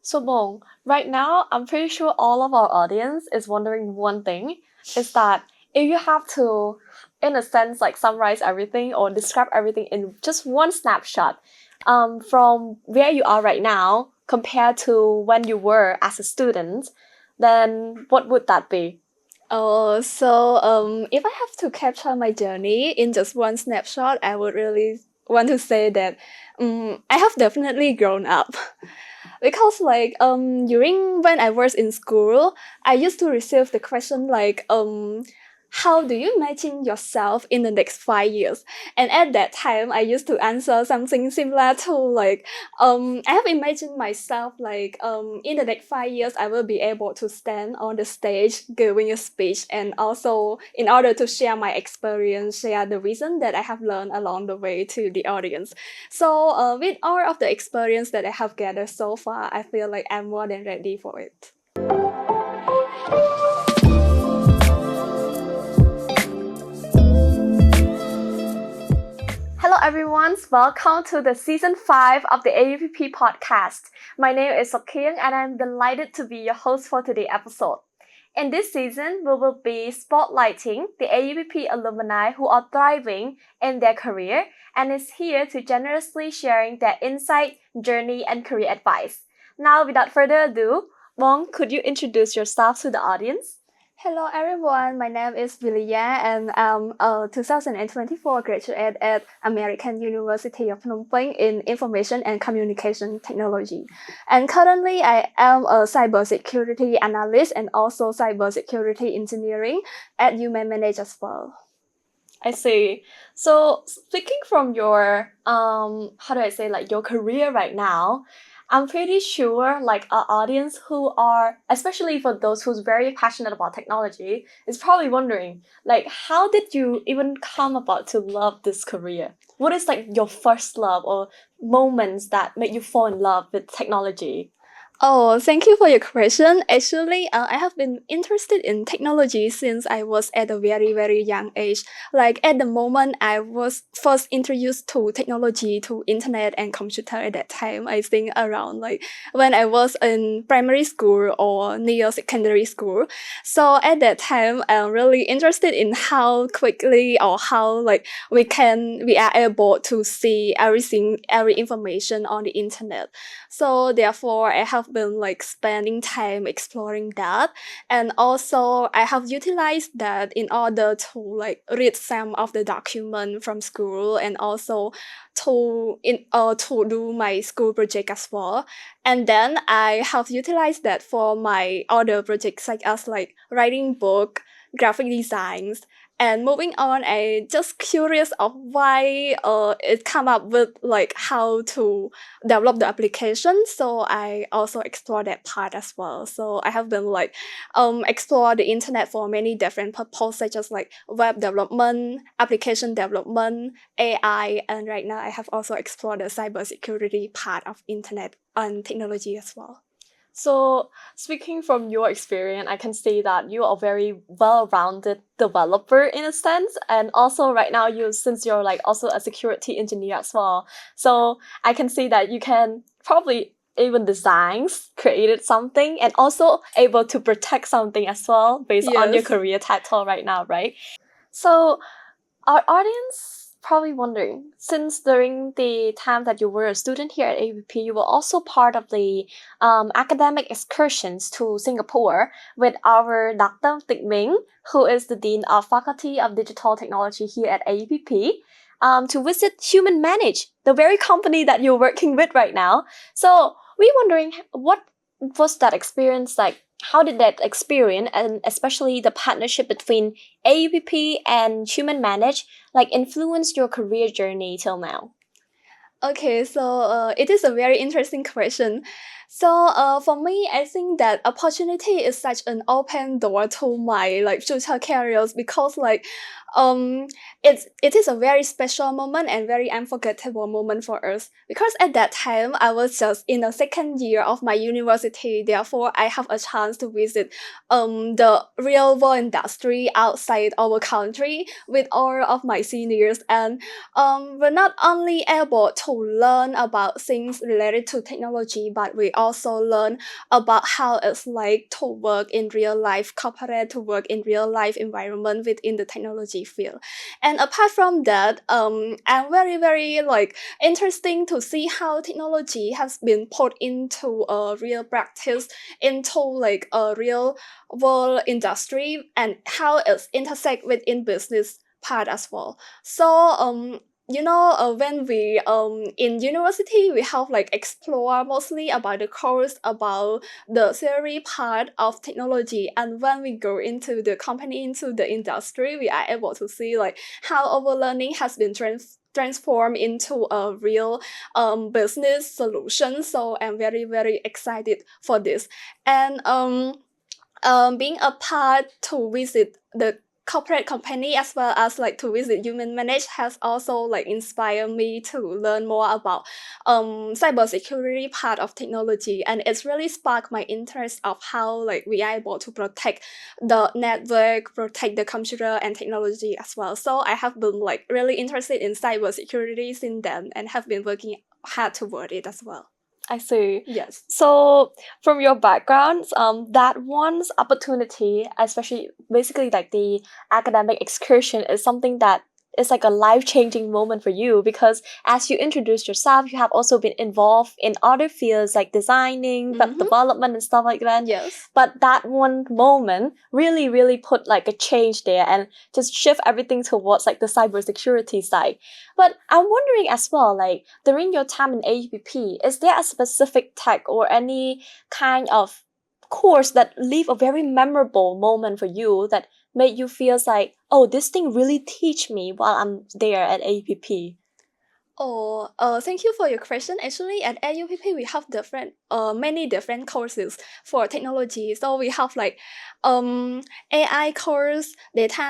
So Bong, right now I'm pretty sure all of our audience is wondering one thing, is that if you have to, in a sense, like summarize everything or describe everything in just one snapshot, from where you are right now compared to when you were as a student, then what would that be? If I have to capture my journey in just one snapshot, I would really want to say that I have definitely grown up. Because during when I was in school, I used to receive the question how do you imagine yourself in the next 5 years? And at that time, I used to answer something similar to I have imagined myself in the next 5 years, I will be able to stand on the stage giving a speech, and also in order to share my experience, share the reason that I have learned along the way to the audience. With all of the experience that I have gathered so far, I feel like I'm more than ready for it. Hello everyone, welcome to the season 5 of the AUPP podcast. My name is Sokyung and I'm delighted to be your host for today's episode. In this season, we will be spotlighting the AUPP alumni who are thriving in their career and is here to generously sharing their insight, journey, and career advice. Now, without further ado, Wong, could you introduce yourself to the audience? Hello everyone, my name is Vilya and I'm a 2024 graduate at American University of Phnom Penh in Information and Communication Technology. And currently I am a cybersecurity analyst and also cybersecurity engineering at UMass Manage as well. I see. So speaking from your how do I say, like, your career right now, I'm pretty sure like our audience who are, especially for those who's very passionate about technology, is probably wondering, like, how did you even come about to love this career? What is like your first love or moments that made you fall in love with technology? Oh, thank you for your question. Actually, I have been interested in technology since I was at a very, very young age. Like at the moment I was first introduced to technology, to internet and computer at that time, I think around like when I was in primary school or near secondary school. So at that time, I'm really interested in how quickly or how we are able to see everything, every information on the internet. So therefore, I have been like spending time exploring that, and also I have utilized that in order to like read some of the document from school, and also to do my school project as well. And then I have utilized that for my other projects such as like writing book, graphic designs. And moving on, I just curious of why it come up with like how to develop the application. So I also explore that part as well. So I have been like explore the internet for many different purposes, such as like web development, application development, AI, and right now I have also explored the cybersecurity part of internet and technology as well. So, speaking from your experience, I can see that you are a very well-rounded developer in a sense, and also right now since you're like also a security engineer as well. So I can see that you can probably even designs, created something, and also able to protect something as well based on your Yes. career title right now, right? So our audience probably wondering, since during the time that you were a student here at AUPP, you were also part of the academic excursions to Singapore with our Dr. Tịch Ming, who is the Dean of Faculty of Digital Technology here at AUPP, to visit Human Manage, the very company that you're working with right now. So we're wondering, what was that experience like? How did that experience, and especially the partnership between AUPP and Human Manage, like influence your career journey till now? Okay, it is a very interesting question. For me, I think that opportunity is such an open door to my like future careers, because um it is a very special moment and very unforgettable moment for us, because at that time I was just in the second year of my university. Therefore, I have a chance to visit the real world industry outside our country with all of my seniors, and we're not only able to learn about things related to technology, but we also learn about how it's like to work in real life corporate, to work in real life environment within the technology field. And apart from that, I'm very like interesting to see how technology has been put into a real practice, into like a real world industry, and how it's intersect within business part as well. So when we in university, we have like explore mostly about the course, about the theory part of technology, and when we go into the company, into the industry, we are able to see like how our learning has been transformed into a real business solution. So I'm very excited for this. And being a part to visit the corporate company as well as like to visit human manage has also like inspired me to learn more about cybersecurity part of technology, and it's really sparked my interest of how like we are able to protect the network, protect the computer and technology as well. So I have been like really interested in cybersecurity since then and have been working hard toward it as well. I see. Yes. So, from your backgrounds, that one's opportunity, especially basically like the academic excursion, is something that is like a life-changing moment for you, because as you introduced yourself, you have also been involved in other fields like designing, web development, and stuff like that. Yes. But that one moment really put like a change there and just shift everything towards like the cybersecurity side. But I'm wondering as well, like during your time in AUPP, is there a specific tech or any kind of course that leave a very memorable moment for you that made you feel like, oh, this thing really teach me while I'm there at AUPP? Oh, thank you for your question. Actually, at AUPP, we have many different courses for technology. So we have like, AI course, data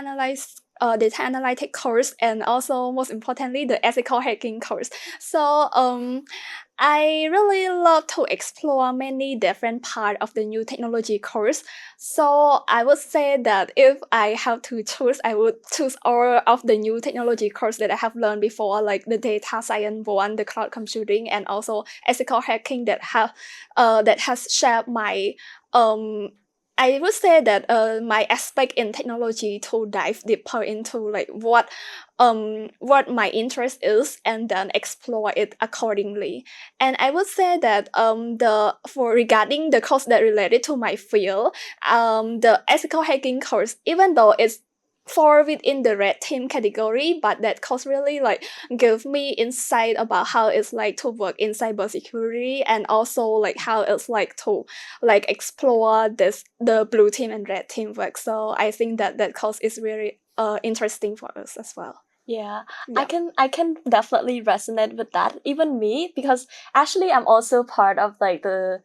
analytic course, and also most importantly, the ethical hacking course. So, I really love to explore many different part of the new technology course. So I would say that if I have to choose, I would choose all of the new technology course that I have learned before, like the data science one, the cloud computing, and also ethical hacking that has shaped my I would say that my aspect in technology to dive deeper into like what my interest is and then explore it accordingly. And I would say that the for regarding the course that related to my field, the ethical hacking course, even though it's fall within the red team category, but that course really like give me insight about how it's like to work in cybersecurity, and also like how it's like to like explore the blue team and red team work. So I think that course is really interesting for us as well. Yeah, Yeah. I can definitely resonate with that. Even me, because actually I'm also part of like the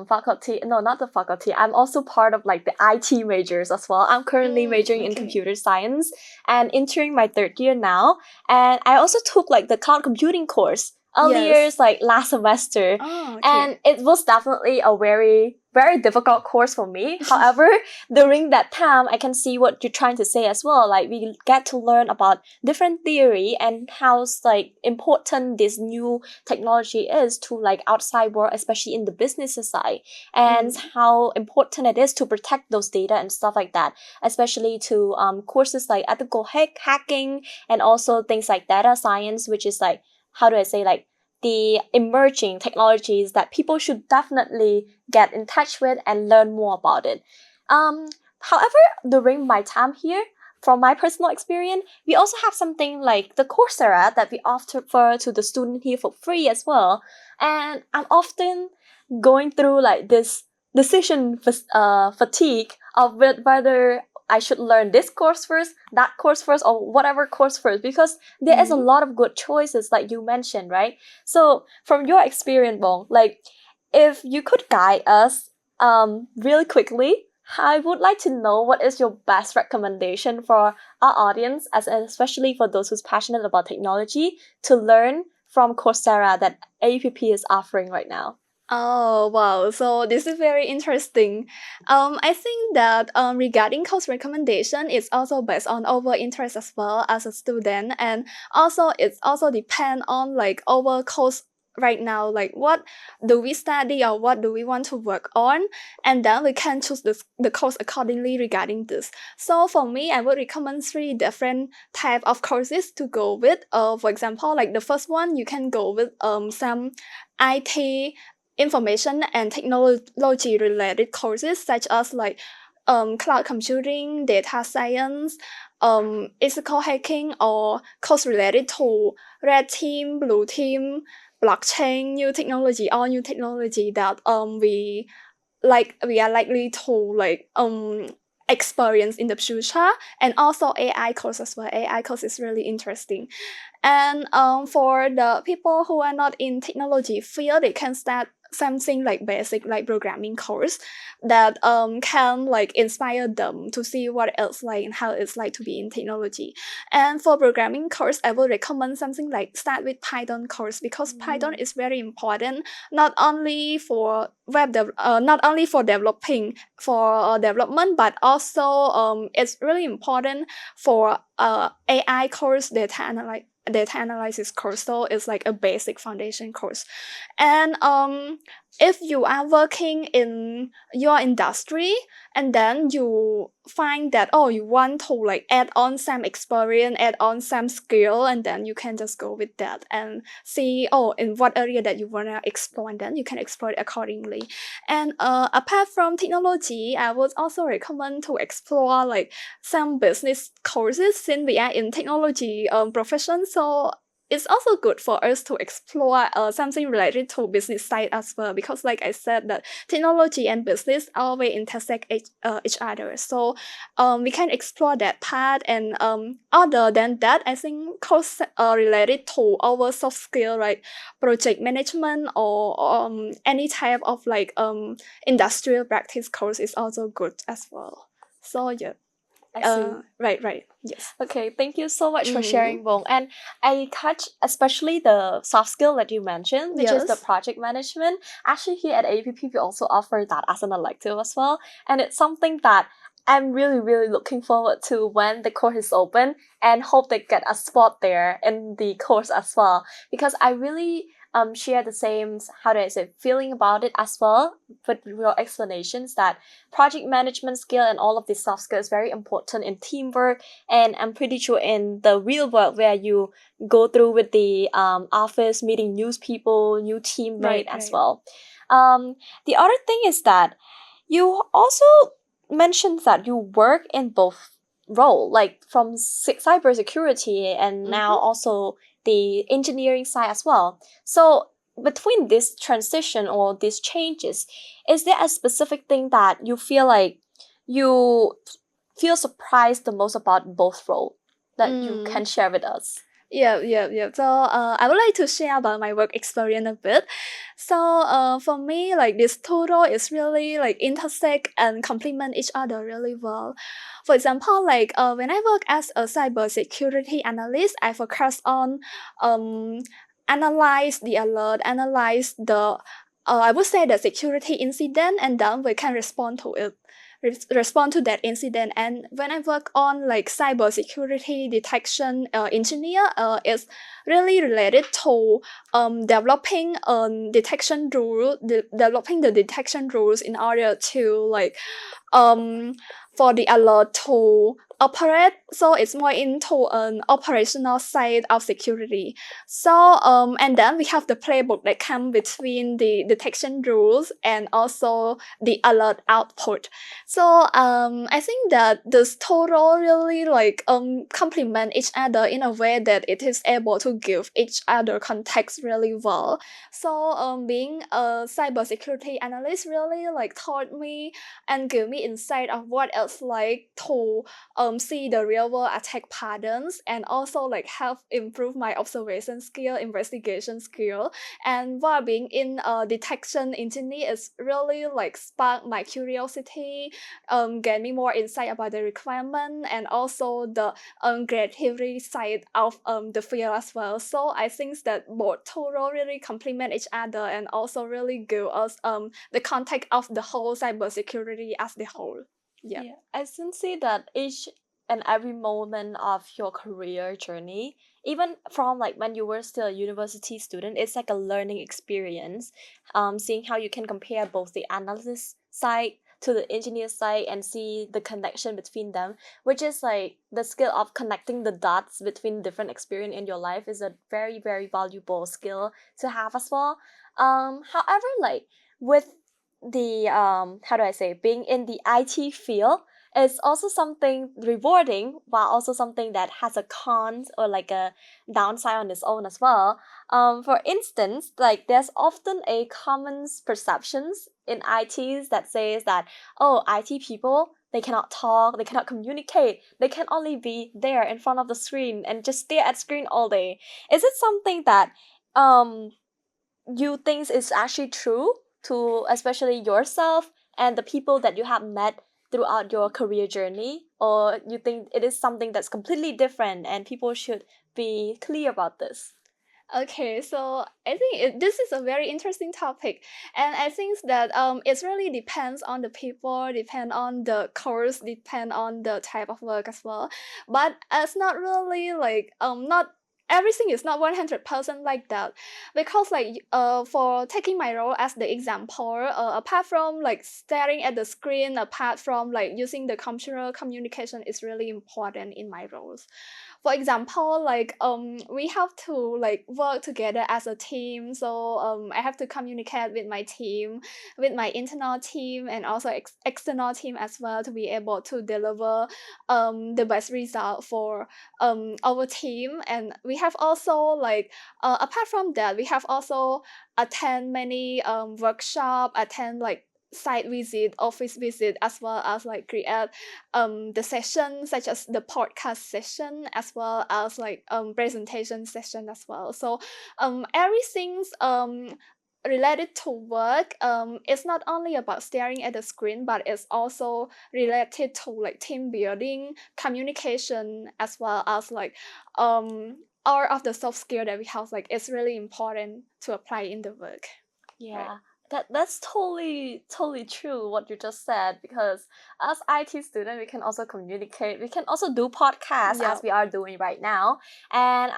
faculty. No, not the faculty. I'm also part of like the IT majors as well. I'm currently majoring in Okay. computer science and entering my third year now. And I also took like the cloud computing course earlier, Yes. like last semester. Oh, okay. And it was definitely a very difficult course for me. However, during that time, I can see what you're trying to say as well. Like we get to learn about different theory and how like important this new technology is to like outside world, especially in the business side, and how important it is to protect those data and stuff like that, especially to courses like ethical hacking and also things like data science, which is like, how do I say, like the emerging technologies that people should definitely get in touch with and learn more about it. However, during my time here, from my personal experience, we also have something like the Coursera that we offer to the student here for free as well. And I'm often going through like this decision fatigue of whether I should learn this course first, that course first, or whatever course first, because there is a lot of good choices like you mentioned, right? So from your experience, Bong, like if you could guide us really quickly, I would like to know what is your best recommendation for our audience, as especially for those who's passionate about technology, to learn from Coursera that AUPP is offering right now. Oh wow, so this is very interesting. I think that regarding course recommendation, it's also based on our interest as well as a student, and also it's also depend on like our course right now, like what do we study or what do we want to work on, and then we can choose the course accordingly regarding this. So for me, I would recommend three different type of courses to go with. For example, like the first one, you can go with some IT, information and technology related courses, such as like cloud computing, data science, ethical hacking, or course related to red team, blue team, blockchain, new technology, all new technology that we are likely to experience in the future. And also AI course as well. AI course is really interesting. And for the people who are not in technology field, they can start something like basic like programming course that can like inspire them to see what else like and how it's like to be in technology. And for programming course, I would recommend something like start with Python course, because Python is very important, not only for not only for developing for development, but also it's really important for AI course, data analysis course. So it's like a basic foundation course. And if you are working in your industry and then you find that you want to like add on some experience, add on some skill, and then you can just go with that and see in what area that you want to explore, and then you can explore it accordingly. And apart from technology, I would also recommend to explore like some business courses, since we are in technology profession. So it's also good for us to explore something related to business side as well, because like I said, that technology and business always intersect each other. So we can explore that part. And other than that, I think course related to our soft skill, like project management or any type of like industrial practice course is also good as well. So yeah. I see. Right. Yes. Okay, thank you so much for sharing, Bong. And I catch especially the soft skill that you mentioned, which is the Yes. project management. Actually, here at AUPP, we also offer that as an elective as well. And it's something that I'm really, really looking forward to when the course is open, and hope they get a spot there in the course as well. Because I really share the same, how do I say, feeling about it as well, with your explanations that project management skill and all of these soft skills is very important in teamwork. And I'm pretty sure in the real world, where you go through with the office, meeting new people, new teammate as well. The other thing is that you also mentioned that you work in both role, like from cybersecurity and now also the engineering side as well. So between this transition or these changes, is there a specific thing that you feel like you feel surprised the most about both roles that you can share with us? Yeah. So I would like to share about my work experience a bit. So for me, like this two role is really like intersect and complement each other really well. For example, like when I work as a cybersecurity analyst, I focus on analyze the alert, analyze the I would say the security incident, and then we can respond to it, respond to that incident. And when I work on like cybersecurity detection engineer, it's really related to developing detection rule, developing the detection rules in order to like for the alert to operate. So it's more into an operational side of security. So and then we have the playbook that come between the detection rules and also the alert output. So I think that this total really like complement each other in a way that it is able to give each other context really well. So being a cybersecurity analyst really like taught me and give me insight of what else like to see the real world attack patterns, and also like help improve my observation skill, investigation skill. And while being in detection engineer is really like spark my curiosity, get me more insight about the requirement, and also the creativity side of the field as well. So I think that both total really complement each other and also really give us the context of the whole cybersecurity as the whole. Yeah. I can see that each and every moment of your career journey, even from like when you were still a university student, it's like a learning experience. Seeing how you can compare both the analyst side to the engineer side and see the connection between them, which is like the skill of connecting the dots between different experience in your life is a very, very valuable skill to have as well. However, like with the how do I say, being in the IT field is also something rewarding, while also something that has a cons or like a downside on its own as well. For instance, like there's often a common perceptions in ITs that says that, oh, IT people, they cannot talk, they cannot communicate, they can only be there in front of the screen and just stare at screen all day. Is it something that um you think is actually true to especially yourself and the people that you have met throughout your career journey, or you think it is something that's completely different and people should be clear about this? Okay, so I think this is a very interesting topic, and I think that it really depends on the people, depend on the course, depend on the type of work as well. But it's not really like not everything is not 100% like that, because like for taking my role as the example, apart from like staring at the screen, apart from like using the computer, communication is really important in my roles. For example, like we have to like work together as a team, so I have to communicate with my team, with my internal team, and also external team as well, to be able to deliver the best result for our team. And we have also like apart from that, we have also attend many workshop, attend like site visit, office visit, as well as like create the session such as the podcast session, as well as like presentation session as well. So everything's related to work. It's not only about staring at the screen, but it's also related to like team building, communication, as well as like all of the soft skill that we have. Like it's really important to apply in the work, right? Yeah, that's totally true what you just said, because as IT student we can also communicate, we can also do podcasts Yeah. as we are doing right now. And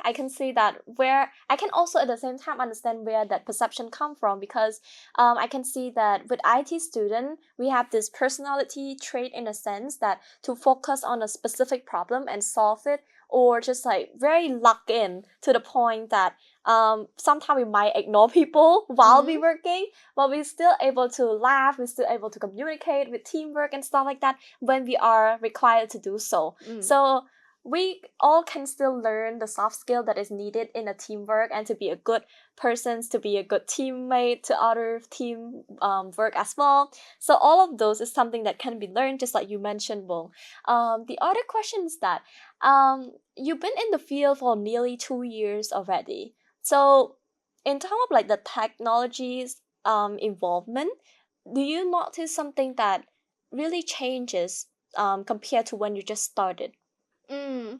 I can see that where I can also at the same time understand where that perception come from, because I can see that with IT student we have this personality trait in a sense that to focus on a specific problem and solve it, or just like very locked in to the point that sometimes we might ignore people while we Mm-hmm. working, but we're still able to laugh, we're still able to communicate with teamwork and stuff like that when we are required to do so. Mm. So we all can still learn the soft skill that is needed in a teamwork, and to be a good person, to be a good teammate to other team work as well. So all of those is something that can be learned, just like you mentioned, Bong. The other question is that you've been in the field for nearly 2 years already. So, in terms of like the technology's involvement, do you notice something that really changes compared to when you just started? Mm.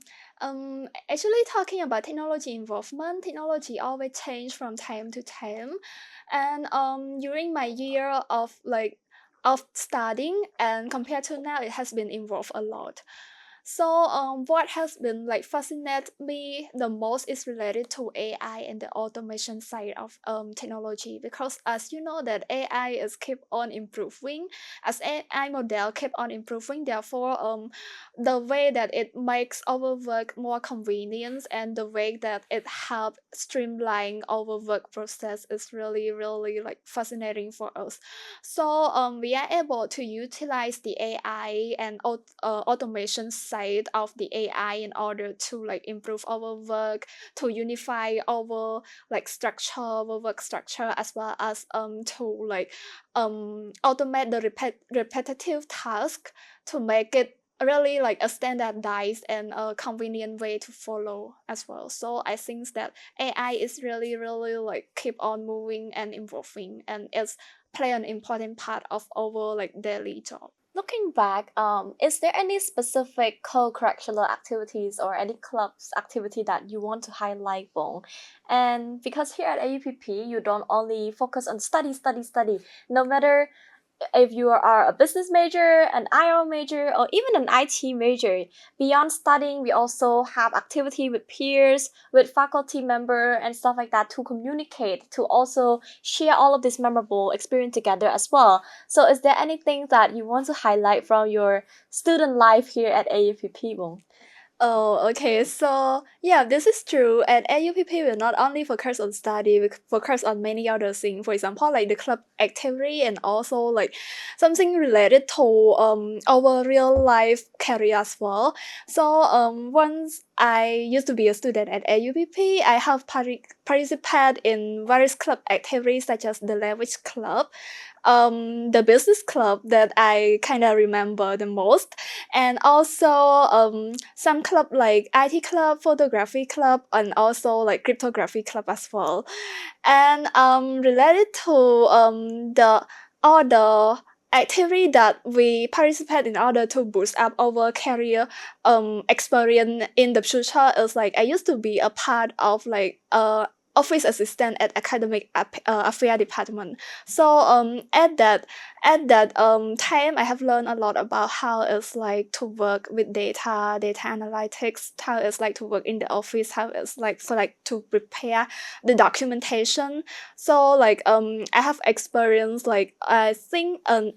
Actually, talking about technology involvement, technology always change from time to time, and during my year of studying, and compared to now, it has been involved a lot. So what has been like fascinate me the most is related to AI and the automation side of technology, because as you know that AI is keep on improving, as AI model keep on improving. Therefore, the way that it makes our work more convenient, and the way that it help streamline our work process is really like fascinating for us. So we are able to utilize the AI and automation side of the AI in order to like improve our work, to unify our like structure, our work structure, as well as to like automate the repetitive task, to make it really like a standardized and a convenient way to follow as well. So I think that AI is really like keep on moving and evolving, and it's play an important part of our like daily job. Looking back, is there any specific co-curricular activities or any clubs activity that you want to highlight, Bong? And because here at AUPP, you don't only focus on study, study, study. No matter if you are a business major, an IR major, or even an IT major, beyond studying, we also have activity with peers, with faculty member, and stuff like that to communicate, to also share all of this memorable experience together as well. So, is there anything that you want to highlight from your student life here at AUPP? Bong? Oh, okay. So yeah, this is true. At AUPP, we not only focus on study, we focus on many other things. For example, like the club activity and also like something related to our real life career as well. So once I used to be a student at AUPP, I have participated in various club activities such as the language club, the business club that I kind of remember the most, and also some club like IT club, photography club, and also like cryptography club as well. And related to the other activity that we participate in order to boost up our career experience in the future is like I used to be a part of like office assistant at academic affair department. So at that time I have learned a lot about how it's like to work with data analytics, how it's like to work in the office, how it's like so like to prepare the documentation. So like I have experienced like I think an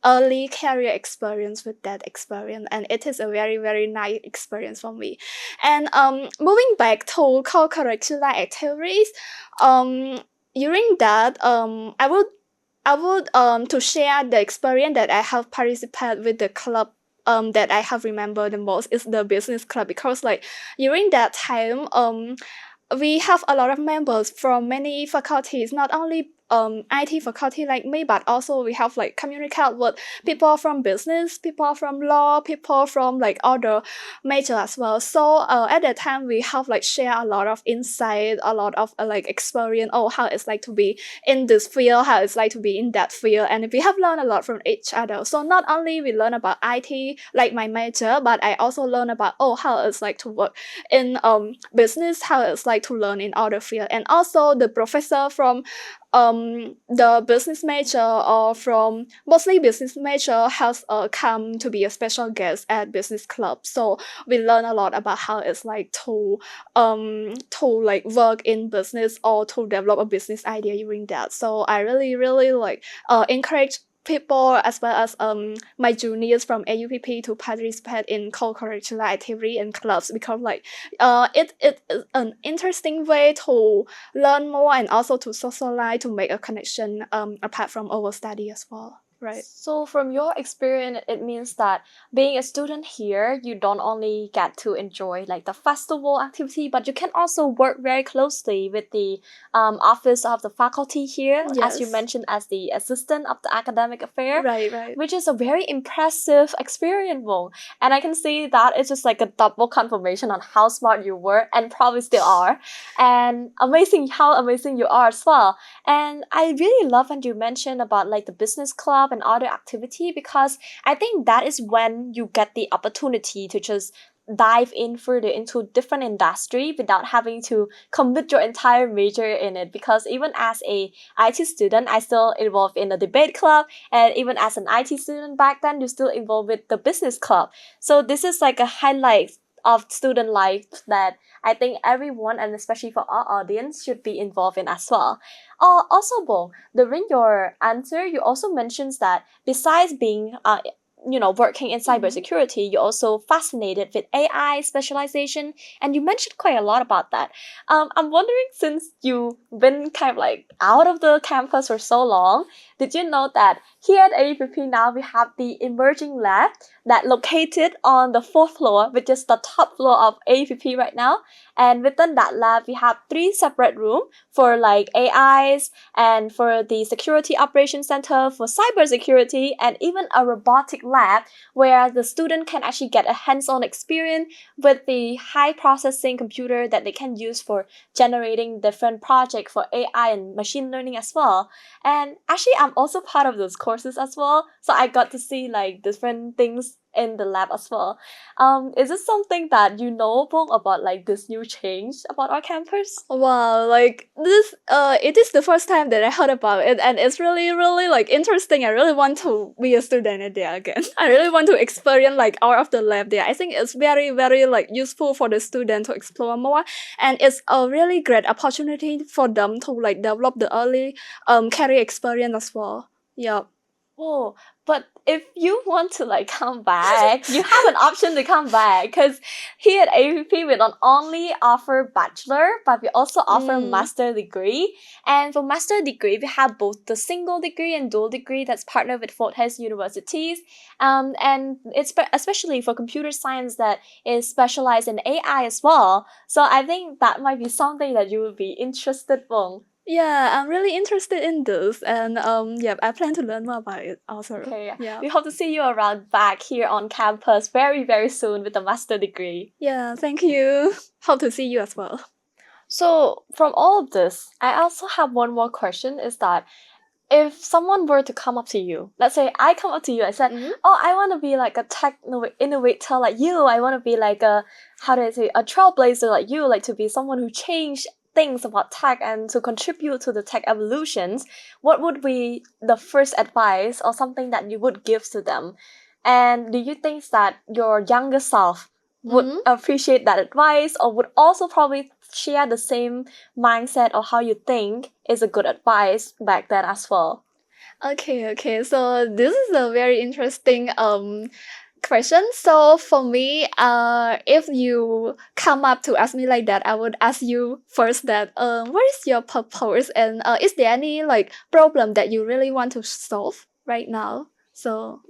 early career experience with that experience, and it is a very very nice experience for me. And moving back to co-curricular activities, um during that I would to share the experience that I have participated with the club that I have remembered the most is the business club, because like during that time we have a lot of members from many faculties, not only IT faculty like me, but also we have like communicate with people from business, people from law, people from like other major as well. So at that time we have like share a lot of insight, a lot of like experience, oh how it's like to be in this field, how it's like to be in that field, and we have learned a lot from each other. So not only we learn about IT like my major, but I also learn about oh how it's like to work in business, how it's like to learn in other field. And also the professor from the business major or from mostly business major has come to be a special guest at business club. So we learn a lot about how it's like to like work in business or to develop a business idea during that. So I really really like encourage people as well as my juniors from AUPP to participate in co-curricular activity and clubs, because like it is an interesting way to learn more and also to socialize, to make a connection apart from our study as well, right? So, from your experience, it means that being a student here, you don't only get to enjoy like the festival activity, but you can also work very closely with the office of the faculty here, as you Yes. mentioned, as the assistant of the academic affair, Right. which is a very impressive experience. Wong. And I can see that it's just like a double confirmation on how smart you were and probably still are, and amazing how amazing you are as well. And I really love when you mentioned about like the business club and other activity, because I think that is when you get the opportunity to just dive in further into different industry without having to commit your entire major in it. Because even as a IT student, I still involved in a debate club, and even as an IT student back then, you still involved with the business club. So this is like a highlight of student life that I think everyone, and especially for our audience, should be involved in as well. Also, Bong, during your answer, you also mentioned that besides being working in Mhm. cybersecurity, you're also fascinated with AI specialization, and you mentioned quite a lot about that. I'm wondering, since you've been kind of like out of the campus for so long, did you know that here at AUPP now we have the emerging lab that located on the fourth floor, which is the top floor of AUPP right now. And within that lab, we have three separate rooms for like AIs, and for the security operations center, for cybersecurity, and even a robotic lab where the student can actually get a hands-on experience with the high processing computer that they can use for generating different projects for AI and machine learning as well. And actually, I'm also part of those courses as well, so I got to see like different things in the lab as well. Is it something that you know, Bong, about like this new change about our campus? Wow, like this, it is the first time that I heard about it, and it's really, really like interesting. I really want to be a student there again. I really want to experience like out of the lab there. I think it's very, very like useful for the student to explore more, and it's a really great opportunity for them to like develop the early career experience as well. Yeah. Oh, but if you want to like come back, you have an option to come back because here at AUPP we not only offer bachelor, but we also offer master degree. And for master degree, we have both the single degree and dual degree that's partnered with Fortes universities. And it's especially for computer science that is specialized in AI as well. So I think that might be something that you would be interested in. Yeah, I'm really interested in this, and yeah, I plan to learn more about it also. Okay, yeah. Yeah. We hope to see you around back here on campus very, very soon with a master degree. Yeah, thank you. Hope to see you as well. So, from all of this, I also have one more question is that if someone were to come up to you, let's say I come up to you, I said, oh, I want to be like a tech innovator like you. I want to be like a, how do I say, a trailblazer like you, like to be someone who changed things about tech and to contribute to the tech evolutions. What would be the first advice or something that you would give to them? And do you think that your younger self would appreciate that advice or would also probably share the same mindset or how you think is a good advice back then as well? Okay. So this is a very interesting question. So for me, if you come up to ask me like that, I would ask you first that what is your purpose, and is there any like problem that you really want to solve right now? So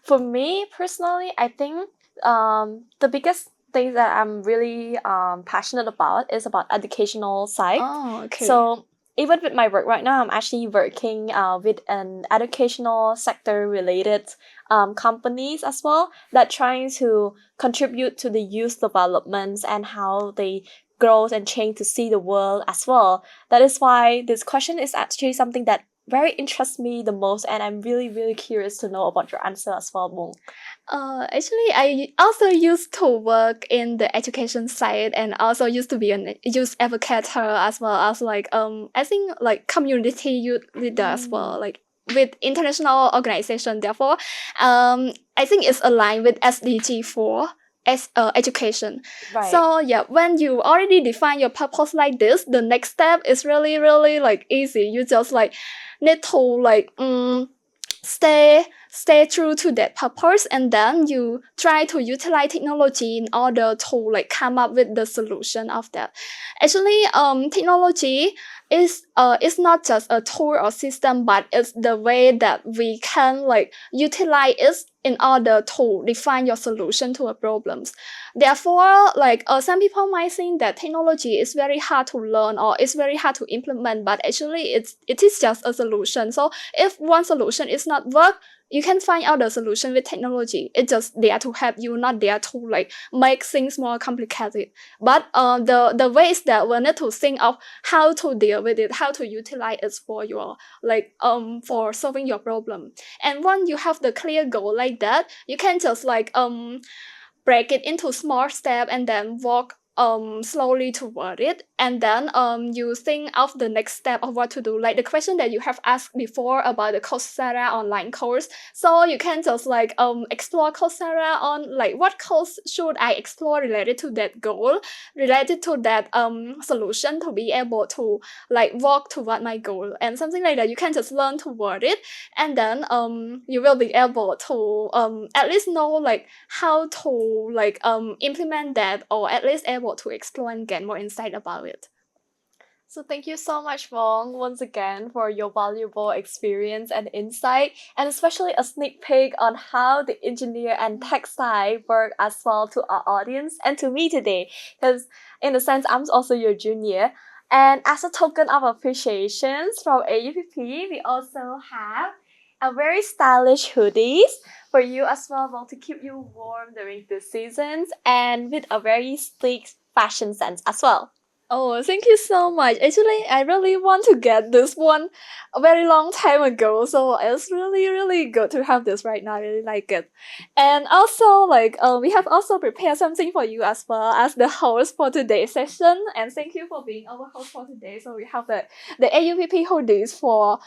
For me personally, I think the biggest thing that I'm really passionate about is about educational side. oh, okay. So even with my work right now, I'm actually working with an educational sector related companies as well that trying to contribute to the youth developments and how they grow and change to see the world as well. That is why this question is actually something that very interests me the most, and I'm really, really curious to know about your answer as well, Mung. Actually, I also used to work in the education side, and also used to be an youth advocate as well as like I think like community youth leader as well, like with international organization. Therefore, I think it's aligned with SDG 4 as education. Right. So yeah, when you already define your purpose like this, the next step is really, really like easy. You just like need to like stay true to that purpose, and then you try to utilize technology in order to like come up with the solution of that. Actually, technology is not just a tool or system, but it's the way that we can like utilize it in order to define your solution to a problems. Therefore, like some people might think that technology is very hard to learn or it's very hard to implement, but actually it is just a solution. So if one solution is not work, you can find out the solution with technology. It's just there to help you, not there to like make things more complicated. But the ways that we need to think of how to deal with it, how to utilize it for your like for solving your problem. And once you have the clear goal like that, you can just like break it into small steps and then walk slowly toward it, and then you think of the next step of what to do, like the question that you have asked before about the Coursera online course. So you can just like explore Coursera on like what course should I explore related to that goal, related to that solution to be able to like walk toward my goal, and something like that. You can just learn toward it, and then you will be able to at least know like how to like implement that, or at least able to explore and get more insight about it. So thank you so much, Mong, once again for your valuable experience and insight, and especially a sneak peek on how the engineer and tech side work as well to our audience and to me today. Because in a sense, I'm also your junior. And as a token of appreciation from AUPP, we also have a very stylish hoodies for you as well to keep you warm during the seasons and with a very sleek fashion sense as well. Oh, thank you so much. Actually, I really want to get this one a very long time ago. So it's really, really good to have this right now. I really like it. And also, we have also prepared something for you as well as the host for today's session. And thank you for being our host for today. So we have the AUPP hoodies for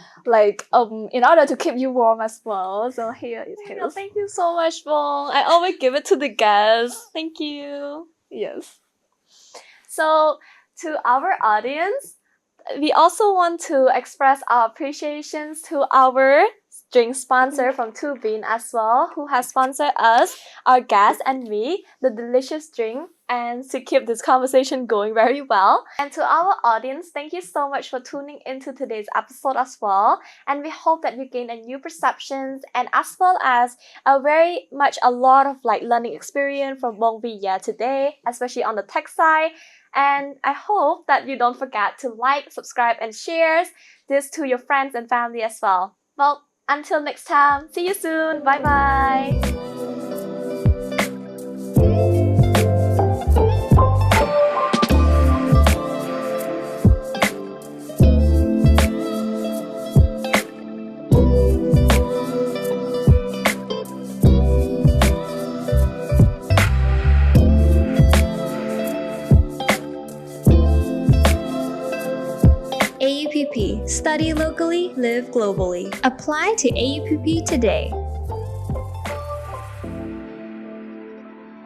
in order to keep you warm as well. So here it Oh my God, is. thank you so much, Bong. I always give it to the guests. Thank you. Yes. So, to our audience, we also want to express our appreciations to our drink sponsor from Tubin as well, who has sponsored us, our guest, and me, the delicious drink, and to keep this conversation going very well. And to our audience, thank you so much for tuning into today's episode as well. And we hope that you gain a new perceptions and as well as a very much a lot of learning experience from Wong Vilya today, especially on the tech side. And I hope that you don't forget to like, subscribe, and share this to your friends and family as well. Well, until next time, see you soon. Bye bye. AUPP. Study locally, live globally. Apply to AUPP today.